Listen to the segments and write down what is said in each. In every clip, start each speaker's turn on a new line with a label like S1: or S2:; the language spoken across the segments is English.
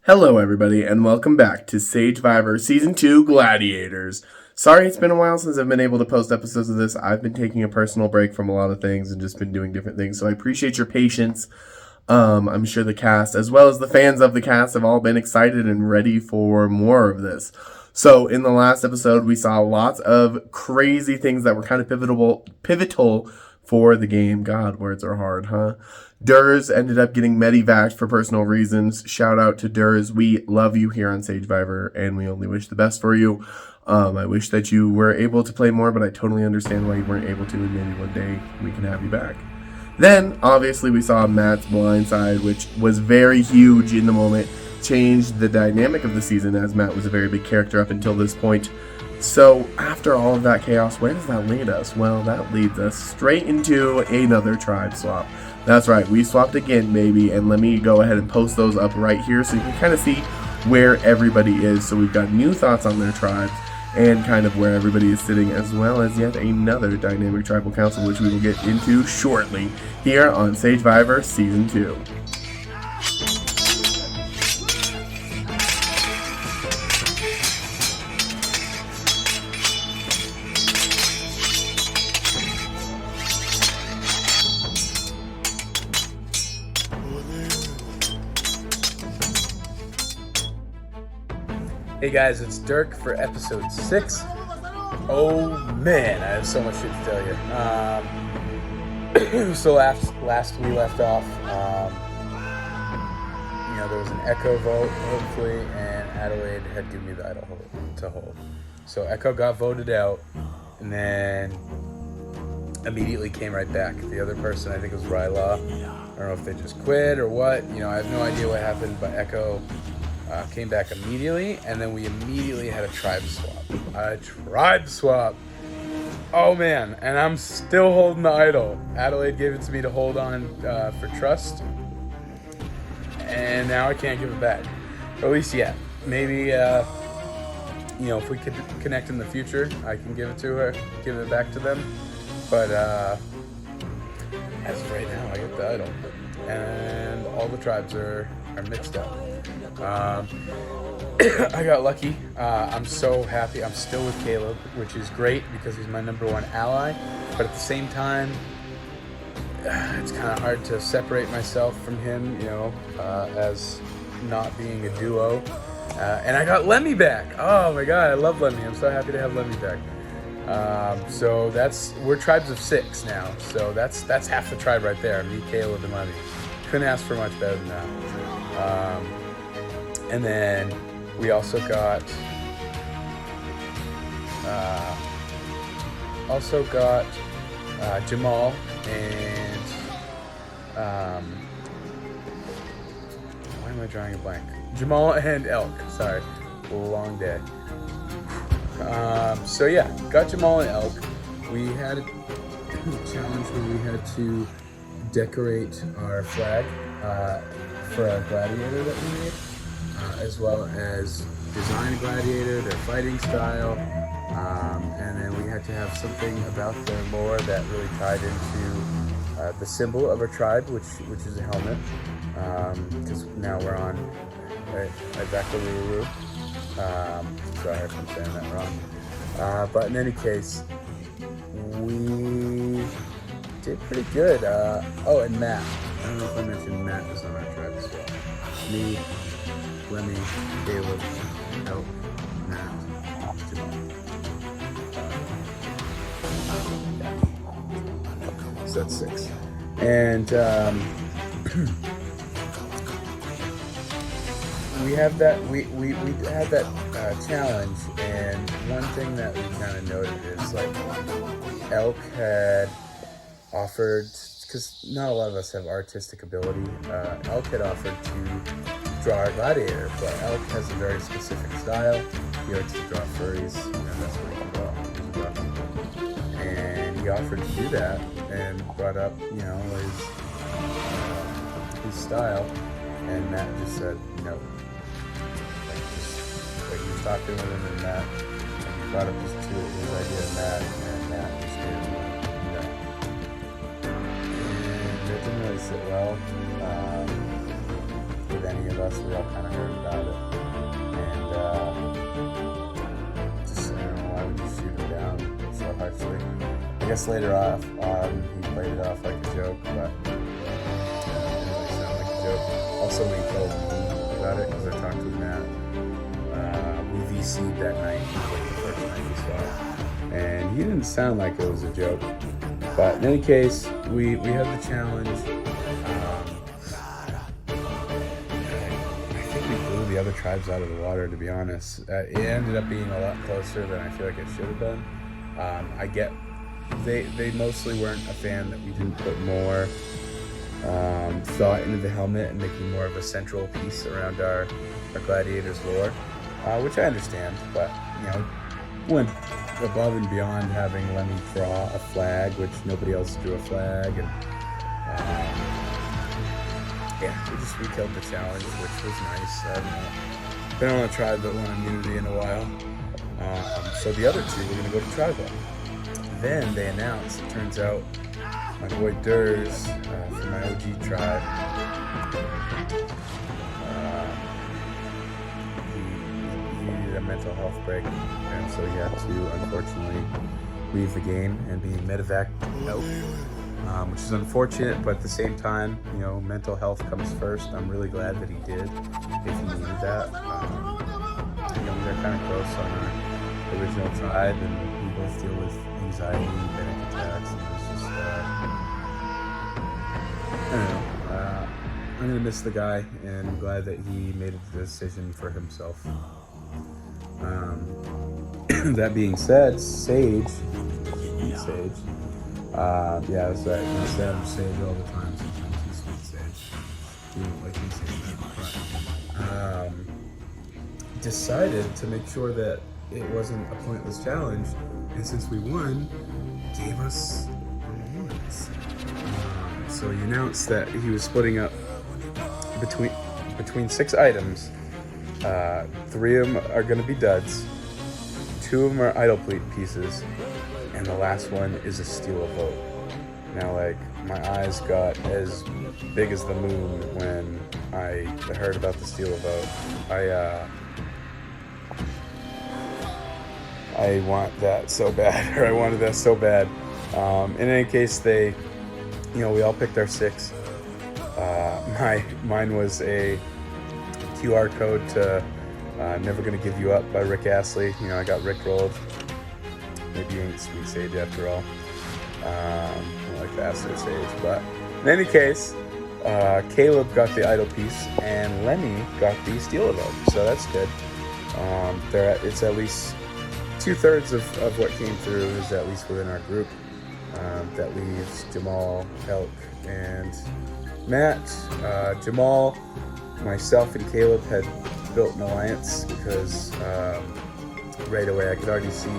S1: Hello, everybody, and welcome back to Sagevivor Season 2 Gladiators. Sorry it's been a while since I've been able to post episodes of this. I've been taking a personal break from a lot of things and just been doing different things, so I appreciate your patience. I'm sure the cast, as well as the fans of the cast, have all been excited and ready for more of this. So, in the last episode, we saw lots of crazy things that were kind of pivotal for the game. God, words are hard, huh? Durs ended up getting medevaced for personal reasons. Shout out to Durs. We love you here on Sagevivor, and we only wish the best for you. I wish that you were able to play more, but I totally understand why you weren't able to, and maybe one day we can have you back. Then, obviously, we saw Matt's blind side, which was very huge in the moment, changed the dynamic of the season, as Matt was a very big character up until this point. So, after all of that chaos, where does that lead us? Well, that leads us straight into another tribe swap. That's right, we swapped again, baby, and let me go ahead and post those up right here so you can kind of see where everybody is. So we've got new thoughts on their tribes and kind of where everybody is sitting, as well as yet another dynamic tribal council, which we will get into shortly here on Sagevivor Season 2.
S2: Hey guys, it's Dirk for episode 6. Oh man, I have so much shit to tell you. So last we left off, there was an Echo vote, hopefully, and Adelaide had given me the idol to hold. So Echo got voted out, and then immediately came right back. The other person, I think it was Ryla. I don't know if they just quit or what. I have no idea what happened, but Echo came back immediately, and then we immediately had a tribe swap. Oh man, and I'm still holding the idol. Adelaide gave it to me to hold on for trust, and now I can't give it back. Or at least yet. Maybe if we could connect in the future, I can give it to her, give it back to them. But as of right now, I get the idol, and all the tribes are mixed up. I got lucky. I'm so happy. I'm still with Caleb, which is great because he's my number one ally. But at the same time, it's kind of hard to separate myself from him, as not being a duo. And I got Lemmy back. Oh my God, I love Lemmy. I'm so happy to have Lemmy back. So we're tribes of 6 now. So that's half the tribe right there. Me, Caleb, and Lemmy. Couldn't ask for much better than that. And then we also got Jamal and why am I drawing a blank? Jamal and Elk. Sorry, long day. So yeah, got Jamal and Elk. We had a challenge where we had to decorate our flag for our gladiator that we made, as well as design a gladiator, their fighting style, and then we had to have something about their lore that really tied into the symbol of our tribe, which is a helmet, because now we're on Ivakaluru. Sorry if I'm saying that wrong. But in any case, we did pretty good. And Matt. I don't know if I mentioned Matt is on our tribe as well. Me, Lemmy, Caleb, Elk, Matt, Jamal. So that's 6. And we had that challenge, and one thing that we kind of noted is Elk had offered, because not a lot of us have artistic ability. Elk had offered to draw our gladiator, but Elk has a very specific style. He likes to draw furries, and that's what he can draw. And he offered to do that, and brought up, his style, and Matt just said no. He was talking with him and Matt, and he brought up his idea of Matt, and Matt just did no. And it didn't really sit well. with any of us. We all kind of heard about it. And just, I don't know, why would you shoot him down so harshly? I guess later on, he played it off like a joke, but it didn't really sound like a joke. Also, when he told me about it, because I talked to Matt, we VC'd that night, like the first night we saw it. And he didn't sound like it was a joke. But in any case, we had the challenge. I think we blew the other tribes out of the water, to be honest. It ended up being a lot closer than I feel like it should have been. I get they mostly weren't a fan that we didn't put more thought into the helmet and making more of a central piece around our Gladiators lore, which I understand, but went above and beyond having Lemmy draw a flag, which nobody else drew a flag, and we killed the challenge, which was nice. I don't know, been on a tribe that won immunity in a while. So the other two were going to go to tribal. Then they announced, it turns out, my boy Durs from my OG tribe, he needed a mental health break, and so he had to, unfortunately, leave the game and be medevac out, which is unfortunate, but at the same time, mental health comes first. I'm really glad that he did, if he needed that. They're kind of close on our original tribe, and we both deal with anxiety and panic attacks, and it's just, I don't know, I'm going to miss the guy, and I'm glad that he made a decision for himself. That being said, Sage, that's right, I say I'm Sage all the time, sometimes he's Sage, you don't like me saying that, but, decided to make sure that it wasn't a pointless challenge, and since we won, gave us rewards. So he announced that he was splitting up between 6 items. 3 of them are going to be duds, 2 of them are idle pieces, and the last one is a steal a vote. Now, my eyes got as big as the moon when I heard about the steal a vote. I want that so bad, or I wanted that so bad. In any case, we all picked our 6. Mine was a QR code to Never Gonna Give You Up by Rick Astley. I got rickrolled. Maybe you ain't sweet Sage after all. I like the Astley Sage, but in any case, Caleb got the idle piece, and Lemmy got the steal a vote, so that's good. It's at least 2/3 of what came through is at least within our group. That leaves Jamal, Elk, and Matt. Jamal, myself, and Caleb had built an alliance because right away I could already see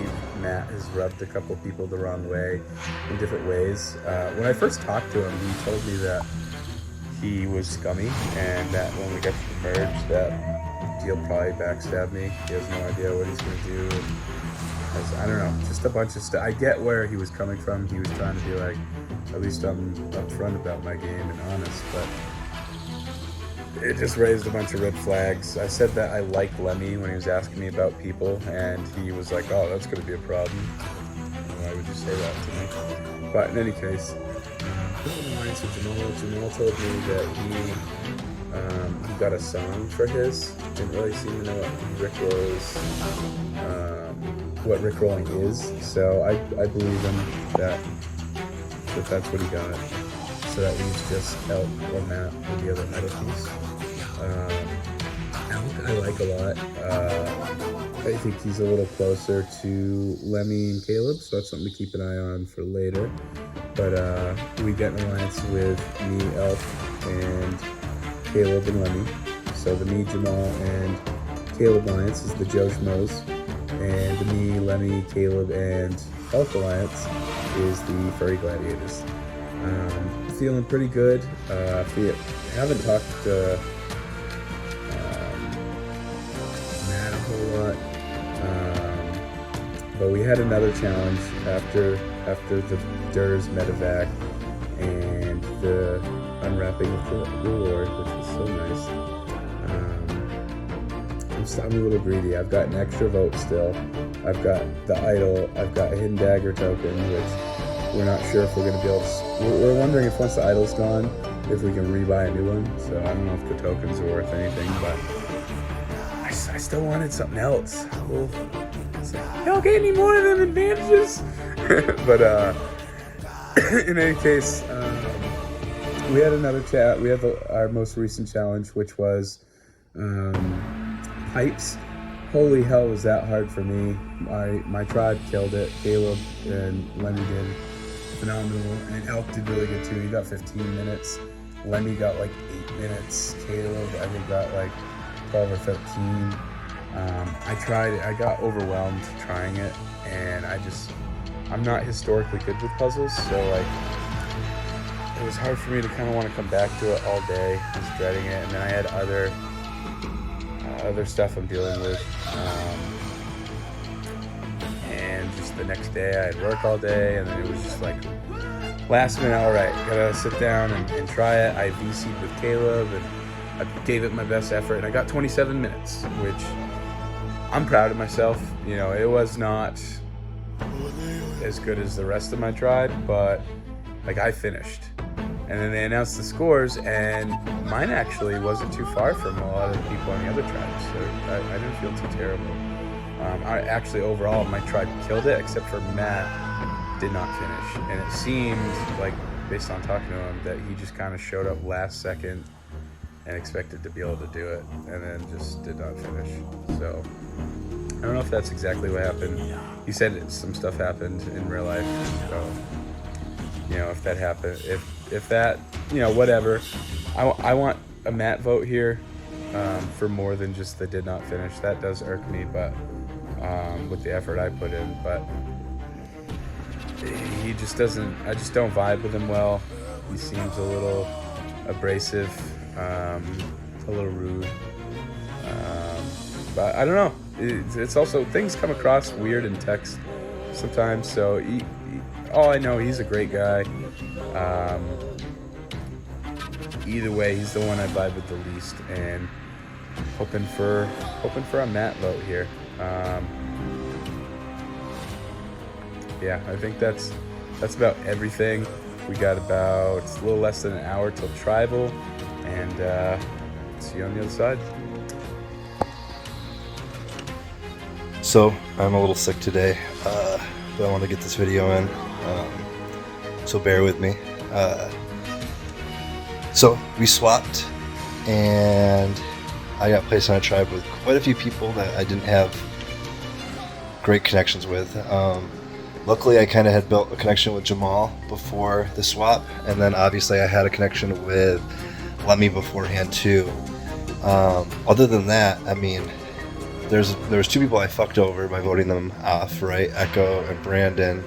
S2: Matt has rubbed a couple people the wrong way in different ways. When I first talked to him, he told me that he was scummy, and that when we got to the merge, that he'll probably backstab me. He has no idea what he's going to do. I don't know, just a bunch of stuff. I get where he was coming from. He was trying to be like, at least I'm upfront about my game and honest, but it just raised a bunch of red flags. I said that I like Lemmy when he was asking me about people, and he was like, oh, that's going to be a problem. Why would you say that to me? But in any case, Jamal told me that he got a song for his. Didn't really seem to know what rickrolling is, so I believe him that that's what he got. So that leaves just Elk or Matt with the other idle piece. Elk I like a lot. I think he's a little closer to Lemmy and Caleb, so that's something to keep an eye on for later. But we got an alliance with me, Elk, and Caleb and Lemmy. So the me, Jamal, and Caleb alliance is the Joe Schmoes, and the me, Lemmy, Caleb, and Elk alliance is the Furry Gladiators. Feeling pretty good. We haven't talked to Matt a whole lot, but we had another challenge after the Durs medevac and the unwrapping of the reward, which was so nice. I'm a little greedy. I've got an extra vote still. I've got the idol. I've got a hidden dagger token, which we're not sure if we're going to be able to... We're wondering if once the idol's gone, if we can rebuy a new one. So I don't know if the tokens are worth anything, but I still wanted something else. Well, it's like, don't get any more of them advantages. But in any case, we had another chat. We have our most recent challenge, which was pipes. Holy hell, was that hard for me. My tribe killed it. Caleb and Lemmy did phenomenal, and Elk did really good too. He got 15 minutes. Lemmy got like 8 minutes. Caleb, I think, got like 12 or 13. I tried it. I got overwhelmed trying it, and I'm not historically good with puzzles, so like it was hard for me to kind of want to come back to it all day. I was dreading it, and then I had other stuff I'm dealing with, and just the next day I had work all day, and then it was just like last minute, all right, gotta sit down and try it. I VC'd with Caleb, and I gave it my best effort, and I got 27 minutes, which I'm proud of myself. You know, it was not as good as the rest of my tribe, but like I finished. And then they announced the scores, and mine actually wasn't too far from a lot of the people on the other tribes, so I didn't feel too terrible. I actually, overall, my tribe killed it, except for Matt did not finish. And it seemed like, based on talking to him, that he just kind of showed up last second and expected to be able to do it, and then just did not finish. So I don't know if that's exactly what happened. He said some stuff happened in real life, so you know, if that happened, if that, you know, whatever. I want a Matt vote here for more than just the did not finish. That does irk me, but with the effort I put in, but he just doesn't, I just don't vibe with him well. He seems a little abrasive, a little rude, but I don't know. It's also, things come across weird in text sometimes, so all I know, he's a great guy. Either way, he's the one I vibe with the least, and hoping for a Matt vote here. Yeah, I think that's about everything. We got about a little less than an hour till Tribal, and see you on the other side.
S3: So, I'm a little sick today, but I want to get this video in, so bear with me. So, we swapped, and I got placed on a tribe with quite a few people that I didn't have great connections with. Luckily, I kind of had built a connection with Jamal before the swap, and then obviously I had a connection with Lemmy beforehand too. Other than that, I mean, there was two people I fucked over by voting them off, right? Echo and Brandon.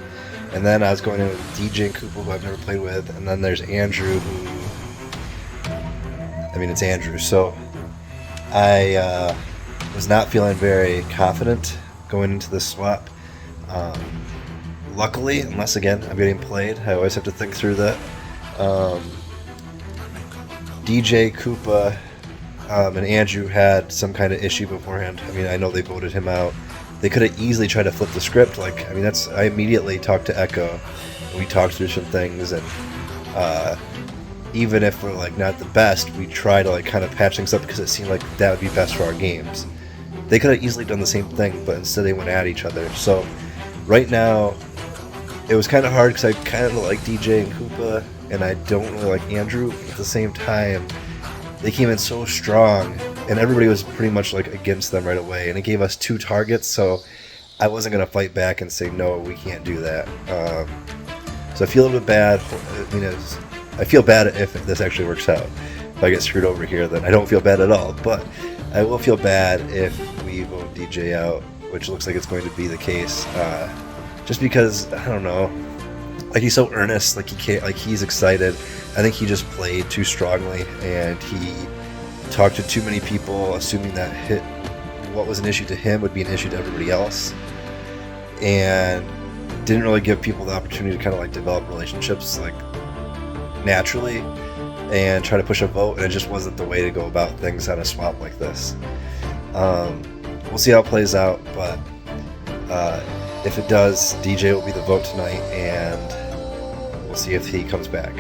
S3: And then I was going in with DJ and Cooper, who I've never played with, and then there's Andrew, who, I mean, it's Andrew. So I was not feeling very confident going into this swap. Luckily, unless again I'm getting played, I always have to think through that. DJ, Koopa, and Andrew had some kind of issue beforehand. I mean, I know they voted him out. They could have easily tried to flip the script. Like, I mean, I immediately talked to Echo. We talked through some things, and even if we're like not the best, we try to like kind of patch things up because it seemed like that would be best for our games. They could have easily done the same thing, but instead they went at each other. So right now, it was kind of hard because I kind of like DJ and Koopa, and I don't really like Andrew. At the same time, they came in so strong, and everybody was pretty much like against them right away, and it gave us 2 targets, so I wasn't going to fight back and say, no, we can't do that. So I feel a little bit bad. I mean, I feel bad if this actually works out. If I get screwed over here, then I don't feel bad at all, but I will feel bad if we vote DJ out, which looks like it's going to be the case. Just because, I don't know, like he's so earnest, like he can't, like he's excited. I think he just played too strongly, and he talked to too many people, assuming that what was an issue to him would be an issue to everybody else, and didn't really give people the opportunity to kind of like develop relationships like naturally and try to push a vote, and it just wasn't the way to go about things on a swap like this. We'll see how it plays out, but if it does, DJ will be the vote tonight, and we'll see if he comes back.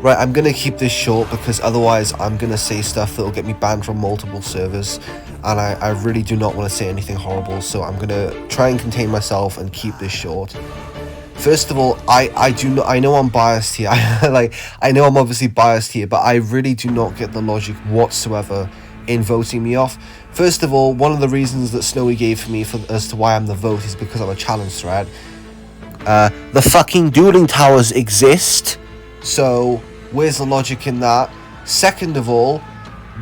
S4: Right, I'm going to keep this short because otherwise I'm going to say stuff that will get me banned from multiple servers, and I really do not want to say anything horrible, so I'm going to try and contain myself and keep this short. First of all, I know I'm biased here. I know I'm obviously biased here, but I really do not get the logic whatsoever in voting me off. First of all, one of the reasons that Snowy gave for me as to why I'm the vote is because I'm a challenge threat. The fucking dueling towers exist, so where's the logic in that? Second of all,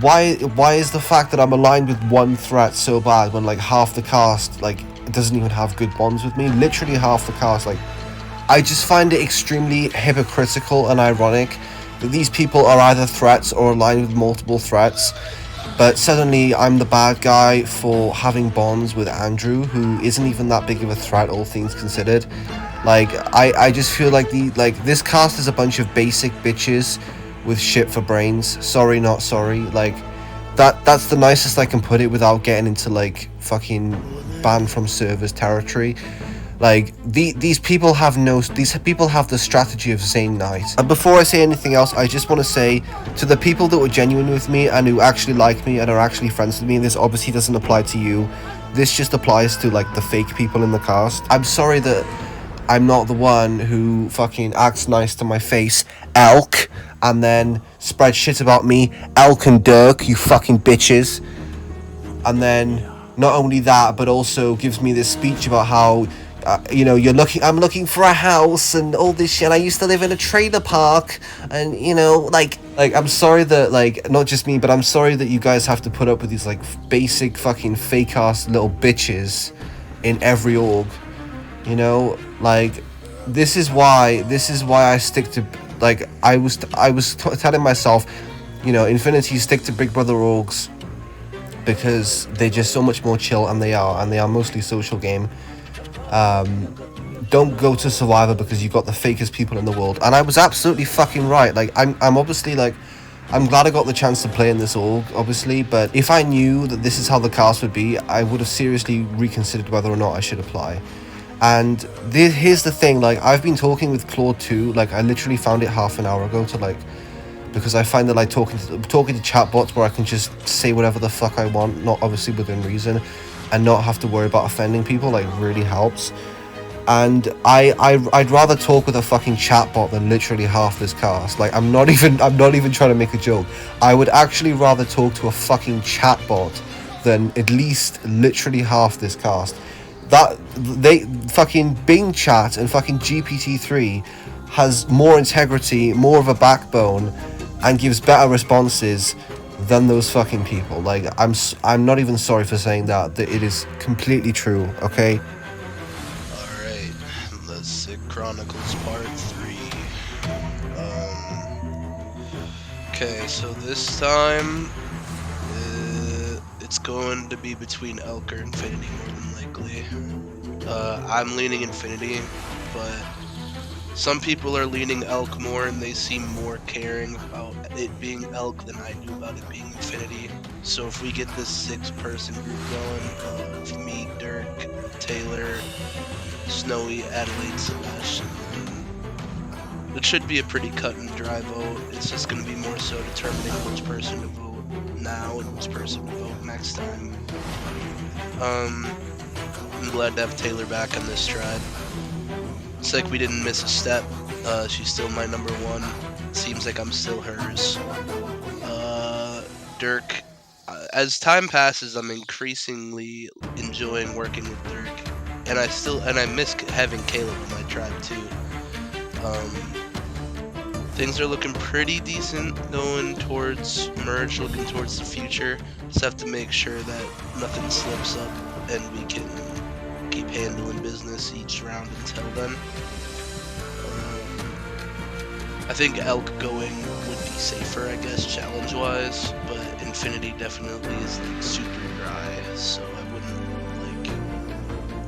S4: why is the fact that I'm aligned with one threat so bad when like half the cast like doesn't even have good bonds with me? Literally half the cast. Like, I just find it extremely hypocritical and ironic that these people are either threats or aligned with multiple threats, but suddenly I'm the bad guy for having bonds with Andrew, who isn't even that big of a threat, all things considered. Like, I just feel like this cast is a bunch of basic bitches with shit for brains. Sorry, not sorry. Like, that's the nicest I can put it without getting into like fucking banned from servers territory. Like, these people have the strategy of Zane Knight. And before I say anything else, I just want to say to the people that were genuine with me and who actually like me and are actually friends with me, and this obviously doesn't apply to you, this just applies to like the fake people in the cast. I'm sorry that I'm not the one who fucking acts nice to my face, Elk, and then spread shit about me, Elk and Dirk, you fucking bitches. And then not only that, but also gives me this speech about how, I'm looking for a house and all this shit. I used to live in a trailer park, and I'm sorry that, like, not just me, but I'm sorry that you guys have to put up with these like basic fucking fake ass little bitches in every org. Like, this is why I stick to, like, I was telling myself, Infinity stick to Big Brother orgs because they're just so much more chill, and they are mostly social game. Don't go to Survivor because you got the fakest people in the world, and I was absolutely fucking right. Like, I'm obviously, like, I'm glad I got the chance to play in this org, obviously, but if I knew that this is how the cast would be, I would have seriously reconsidered whether or not I should apply. And here's the thing, like, I've been talking with Claude too. Like, I literally found it half an hour ago to, like, because I find that, like, talking to chatbots where I can just say whatever the fuck I want, not obviously within reason, and not have to worry about offending people, like, really helps. And I'd rather talk with a fucking chatbot than literally half this cast. Like, I'm not even trying to make a joke. I would actually rather talk to a fucking chatbot than at least literally half this cast. That they fucking Bing chat and fucking GPT-3 has more integrity, more of a backbone, and gives better responses than those fucking people. Like, I'm not even sorry for saying that it is completely true. Okay.
S5: Alright, the Sick Chronicles Part 3. Okay, so this time it's going to be between Elk or Infinity, more than likely. I'm leaning Infinity, but some people are leaning Elk more, and they seem more caring about it being Elk than I do about it being Infinity. So if we get this 6-person group going, of me, Dirk, Taylor, Snowy, Adelaide, Sebastian, it should be a pretty cut and dry vote. It's just going to be more so determining which person to vote now and which person to vote next time. I'm glad to have Taylor back on this tribe. It's like we didn't miss a step. She's still my number one. Seems like I'm still hers. Dirk, as time passes, I'm increasingly enjoying working with Dirk, and I miss having Caleb in my tribe too. Things are looking pretty decent going towards merge, looking towards the future. Just have to make sure that nothing slips up and we can keep handling business each round until then. I think Elk going would be safer, I guess, challenge-wise, but Infinity definitely is like super dry, so I wouldn't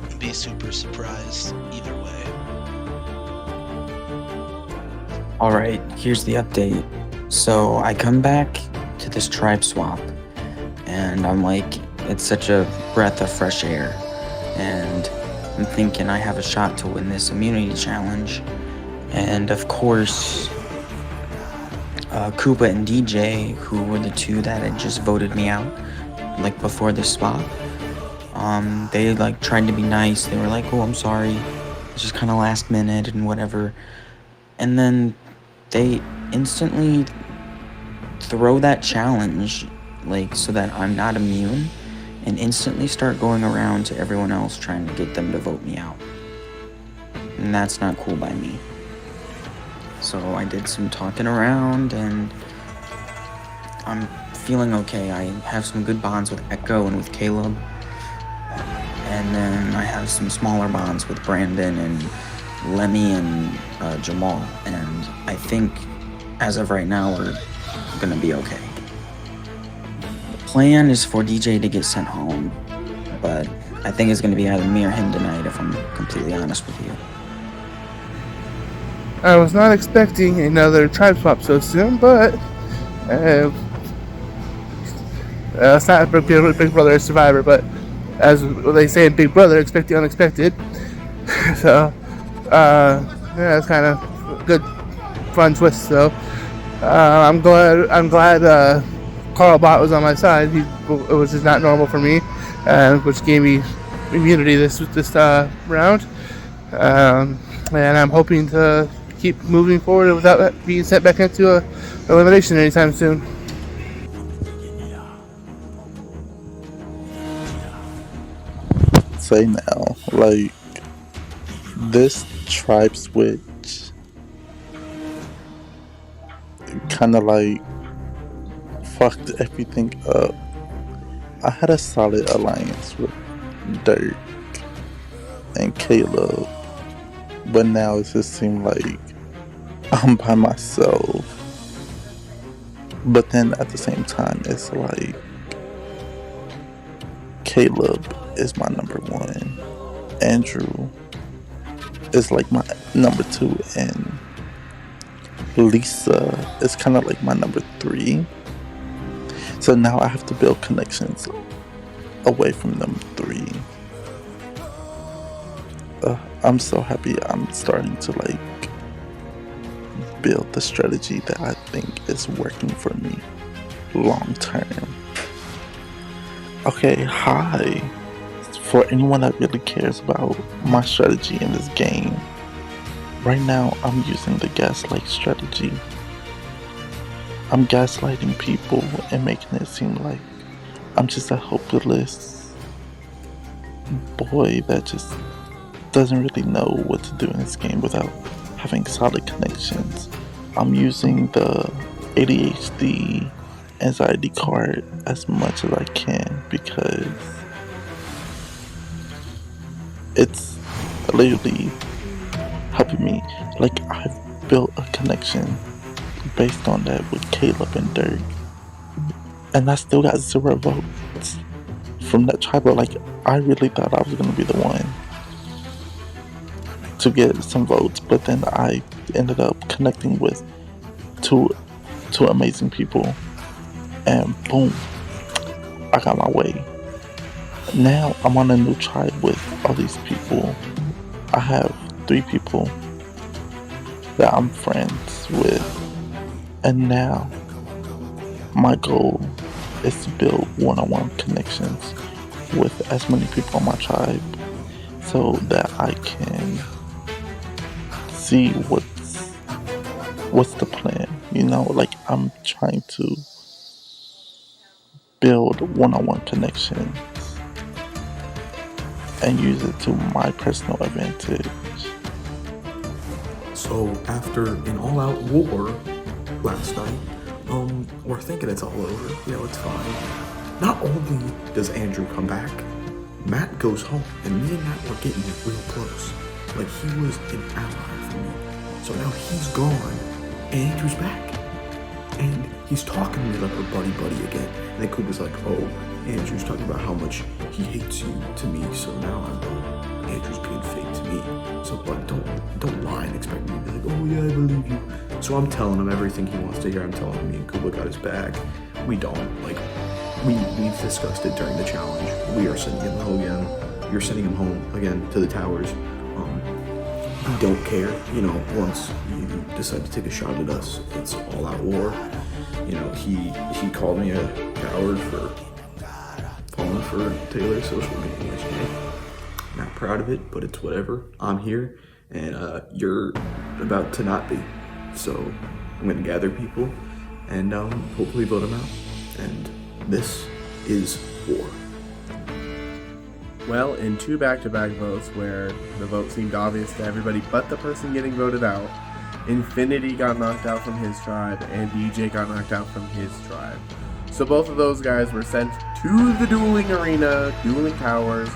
S5: like be super surprised either way.
S6: Alright, here's the update. So I come back to this tribe swap, and I'm like, it's such a breath of fresh air, and I'm thinking I have a shot to win this immunity challenge. And of course, Koopa and DJ, who were the two that had just voted me out, like before this spot, they like tried to be nice. They were like, oh, I'm sorry, it's just kind of last minute and whatever. And then they instantly throw that challenge, like, so that I'm not immune, and instantly start going around to everyone else trying to get them to vote me out. And that's not cool by me. So I did some talking around, and I'm feeling okay. I have some good bonds with Echo and with Caleb. And then I have some smaller bonds with Brandon and Lemmy and Jamal. And I think, as of right now, we're gonna be okay. The plan is for DJ to get sent home, but I think it's gonna be either me or him tonight, if I'm completely honest with you.
S7: I was not expecting another tribe swap so soon, but it's not Big Brother Survivor, but as they say in Big Brother, expect the unexpected. So, yeah, it's kind of a good, fun twist. So, I'm glad Carl Bott was on my side. It was just not normal for me, which gave me immunity this round. And I'm hoping to keep moving forward without being sent back into elimination anytime soon.
S8: Say now, like, this tribe switch kind of like fucked everything up. I had a solid alliance with Dirk and Caleb, but now it just seemed like I'm by myself. But then at the same time, it's like Caleb is my number one. Andrew is like my number two, and Lisa is kind of like my number three. So now I have to build connections away from them three. I'm so happy I'm starting to like build the strategy that I think is working for me long term. Okay, hi. For anyone that really cares about my strategy in this game, right now I'm using the gaslight strategy. I'm gaslighting people and making it seem like I'm just a hopeless boy that just doesn't really know what to do in this game without having solid connections. I'm using the ADHD anxiety card as much as I can because it's literally helping me. Like, I've built a connection based on that with Caleb and Dirk, and I still got 0 votes from that tribe. Like, I really thought I was gonna be the one to get some votes, but then I ended up connecting with two amazing people, and boom, I got my way. Now I'm on a new tribe with all these people. I have 3 people that I'm friends with, and now my goal is to build one-on-one connections with as many people on my tribe so that I can see what's the plan, you know? Like, I'm trying to build one-on-one connections and use it to my personal advantage.
S9: So after an all-out war last night, we're thinking it's all over. You know, it's fine. Not only does Andrew come back, Matt goes home, and me and Matt were getting real close. Like, he was an ally for me. So now he's gone, and Andrew's back. And he's talking to me like we're buddy again. And then Koopa's like, oh, Andrew's talking about how much he hates you to me, so now I know Andrew's being fake to me. So, like, don't lie and expect me to be like, oh yeah, I believe you. So I'm telling him everything he wants to hear. I'm telling him me and Koopa got his back. We don't. Like, we've discussed it during the challenge. We are sending him home again. You're sending him home again to the towers. We don't care, once you decide to take a shot at us, it's all out war. He called me a coward for falling for Taylor's social media yesterday. Not proud of it, but it's whatever. I'm here, and you're about to not be. So I'm gonna gather people and hopefully vote them out. And this is war.
S1: Well, in 2 back-to-back votes where the vote seemed obvious to everybody but the person getting voted out, Infinity got knocked out from his tribe and DJ got knocked out from his tribe. So both of those guys were sent to the dueling arena, dueling towers,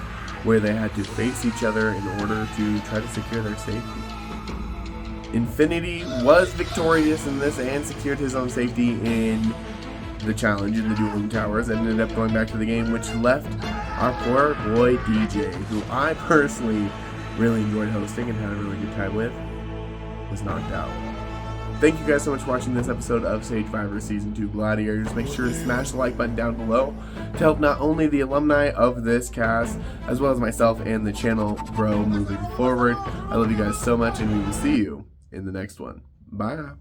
S1: where they had to face each other in order to try to secure their safety. Infinity was victorious in this and secured his own safety in the challenge in the dueling towers and ended up going back to the game, which left our poor boy DJ, who I personally really enjoyed hosting and had a really good time with, was knocked out. Thank you guys so much for watching this episode of Sagevivor Season 2 Gladiators. Make sure to smash the like button down below to help not only the alumni of this cast, as well as myself and the channel grow moving forward. I love you guys so much, and we will see you in the next one. Bye.